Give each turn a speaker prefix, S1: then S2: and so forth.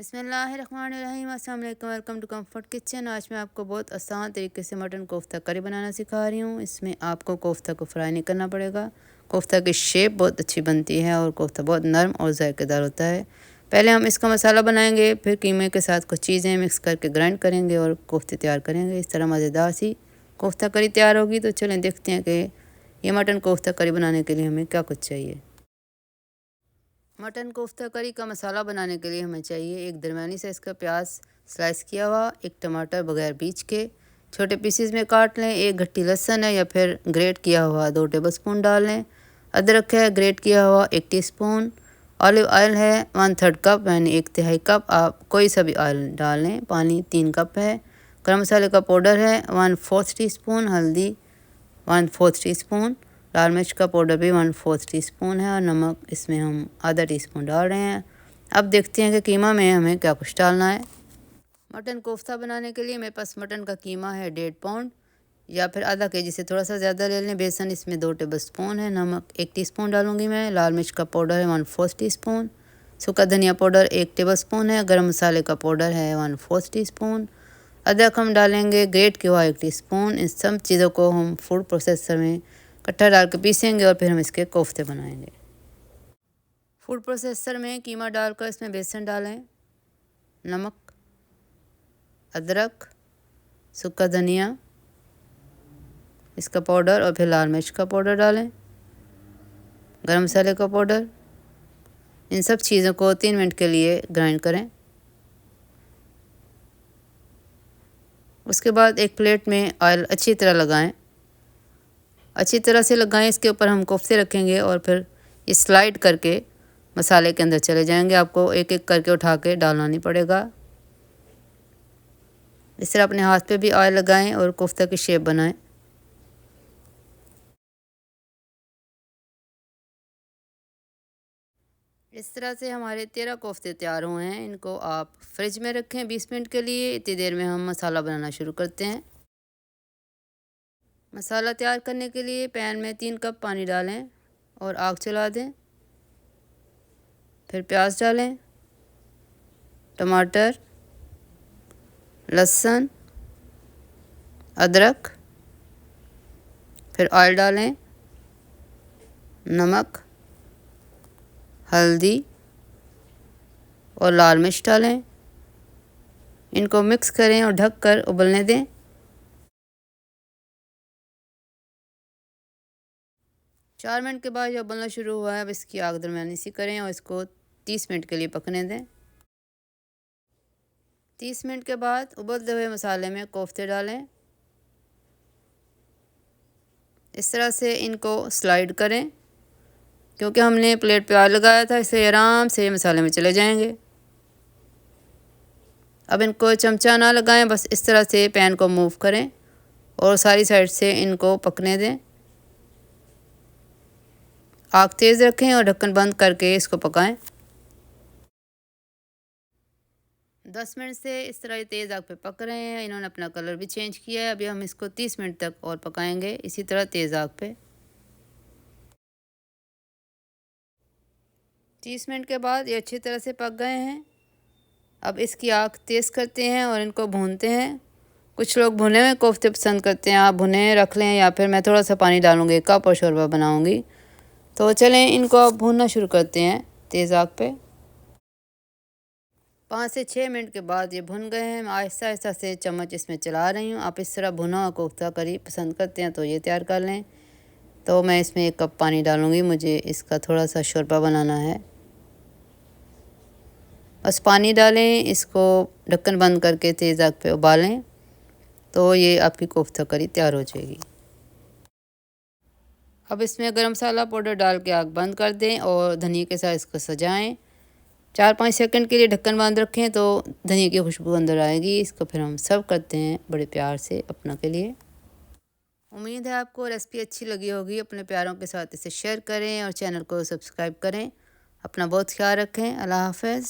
S1: बिस्मिल्लाहिर्रहमानिर्रहीम। अस्सलाम वालेकुम, वेलकम टू कंफर्ट किचन। आज मैं आपको बहुत आसान तरीके से मटन कोफ्ता करी बनाना सिखा रही हूँ। इसमें आपको कोफ्ता को फ्राई नहीं करना पड़ेगा। कोफ्ता की शेप बहुत अच्छी बनती है और कोफ्ता बहुत नरम और जायकेदार होता है। पहले हम इसका मसाला बनाएंगे, फिर कीमे के साथ कुछ चीज़ें मिक्स करके ग्राइंड करेंगे और कोफ्ते तैयार करेंगे। इस तरह मज़ेदार सी कोफ्ता करी तैयार होगी। तो चलें देखते हैं कि ये मटन कोफ्ता करी बनाने के लिए हमें क्या कुछ चाहिए। मटन कोफ्ता करी का मसाला बनाने के लिए हमें चाहिए एक दरमियानी साइज़ का प्याज स्लाइस किया हुआ, एक टमाटर बगैर बीज के छोटे पीसेस में काट लें, एक गट्टी लहसुन है या फिर ग्रेट किया हुआ 2 टेबलस्पून डाल लें, अदरक है ग्रेट किया हुआ 1 टीस्पून, ऑलिव ऑयल है 1/3 कप यानी 1/3 कप, आप कोई सा भी ऑयल डाल लें, पानी 3 कप है, गरम मसाले का पाउडर है 1/4 टीस्पून, हल्दी 1/4 टीस्पून, लाल मिर्च का पाउडर भी 1/4 टीस्पून है और नमक इसमें हम आधा टीस्पून डाल रहे हैं। अब देखते हैं कि कीमा में हमें क्या कुछ डालना है। मटन कोफ्ता बनाने के लिए मेरे पास मटन का कीमा है 1.5 पाउंड या फिर आधा केजी से थोड़ा सा ज़्यादा ले लें। बेसन इसमें 2 टेबलस्पून है, नमक 1 टीस्पून डालूंगी मैं, लाल मिर्च का पाउडर है 1/4 टीस्पून, सूखा धनिया पाउडर 1 टेबलस्पून है, गरम मसाले का पाउडर है 1/4 टीस्पून, अदरक हम डालेंगे ग्रेट किया हुआ 1 टीस्पून। इन सब चीज़ों को हम फूड प्रोसेसर में इकट्ठा डाल के पीसेंगे और फिर हम इसके कोफ्ते बनाएंगे। फूड प्रोसेसर में कीमा डालकर इसमें बेसन डालें, नमक, अदरक, सूखा धनिया इसका पाउडर और फिर लाल मिर्च का पाउडर डालें, गरम मसाले का पाउडर। इन सब चीज़ों को 3 मिनट के लिए ग्राइंड करें। उसके बाद एक प्लेट में ऑयल अच्छी तरह लगाएं, अच्छी तरह से लगाएं। इसके ऊपर हम कोफ्ते रखेंगे और फिर ये स्लाइड करके मसाले के अंदर चले जाएंगे। आपको एक एक करके उठा के डालना नहीं पड़ेगा। इस तरह अपने हाथ पे भी ऑयल लगाएं और कोफ्ता की शेप बनाएं। इस तरह से हमारे 13 कोफ्ते तैयार हुए हैं। इनको आप फ्रिज में रखें 20 मिनट के लिए। इतनी देर में हम मसाला बनाना शुरू करते हैं। मसाला तैयार करने के लिए पैन में 3 कप पानी डालें और आग चला दें। फिर प्याज डालें, टमाटर, लहसुन, अदरक, फिर ऑयल डालें, नमक, हल्दी और लाल मिर्च डालें। इनको मिक्स करें और ढककर उबलने दें। चार मिनट के बाद जब उबलना शुरू हुआ है, अब इसकी आग दरमियानी सी करें और इसको 30 मिनट के लिए पकने दें। 30 मिनट के बाद उबलते हुए मसाले में कोफ्ते डालें। इस तरह से इनको स्लाइड करें, क्योंकि हमने प्लेट पे ऑयल लगाया था, इससे आराम से मसाले में चले जाएंगे। अब इनको चमचा ना लगाएं, बस इस तरह से पैन को मूव करें और सारी साइड से इनको पकने दें। आग तेज़ रखें और ढक्कन बंद करके इसको पकाएं। 10 मिनट से इस तरह तेज़ आग पे पक रहे हैं। इन्होंने अपना कलर भी चेंज किया है। अभी हम इसको 30 मिनट तक और पकाएंगे इसी तरह तेज़ आग पे। 30 मिनट के बाद ये अच्छी तरह से पक गए हैं। अब इसकी आग तेज़ करते हैं और इनको भूनते हैं। कुछ लोग भुने हुए कोफ्ते पसंद करते हैं, आप भुने रख लें या फिर मैं थोड़ा सा पानी डालूँगी, 1 कप और शोरबा बनाऊँगी। तो चलें इनको अब भूनना शुरू करते हैं तेज़ आग पे। 5 से 6 मिनट के बाद ये भुन गए हैं। मैं आहिस्ता आहिस्ता से चम्मच इसमें चला रही हूँ। आप इस तरह भुना हुआ कोफ्ता करी पसंद करते हैं तो ये तैयार कर लें। तो मैं इसमें 1 कप पानी डालूँगी, मुझे इसका थोड़ा सा शोरबा बनाना है। बस पानी डालें, इसको ढक्कन बंद करके तेज़ आग पे उबालें तो ये आपकी कोफ्ता करी तैयार हो जाएगी। अब इसमें गरम मसाला पाउडर डाल के आग बंद कर दें और धनिया के साथ इसको सजाएं। 4-5 सेकंड के लिए ढक्कन बंद रखें तो धनिया की खुशबू अंदर आएगी। इसको फिर हम सर्व करते हैं बड़े प्यार से अपनों के लिए। उम्मीद है आपको रेसिपी अच्छी लगी होगी। अपने प्यारों के साथ इसे शेयर करें और चैनल को सब्सक्राइब करें। अपना बहुत ख्याल रखें। अल्लाह हाफ़िज़।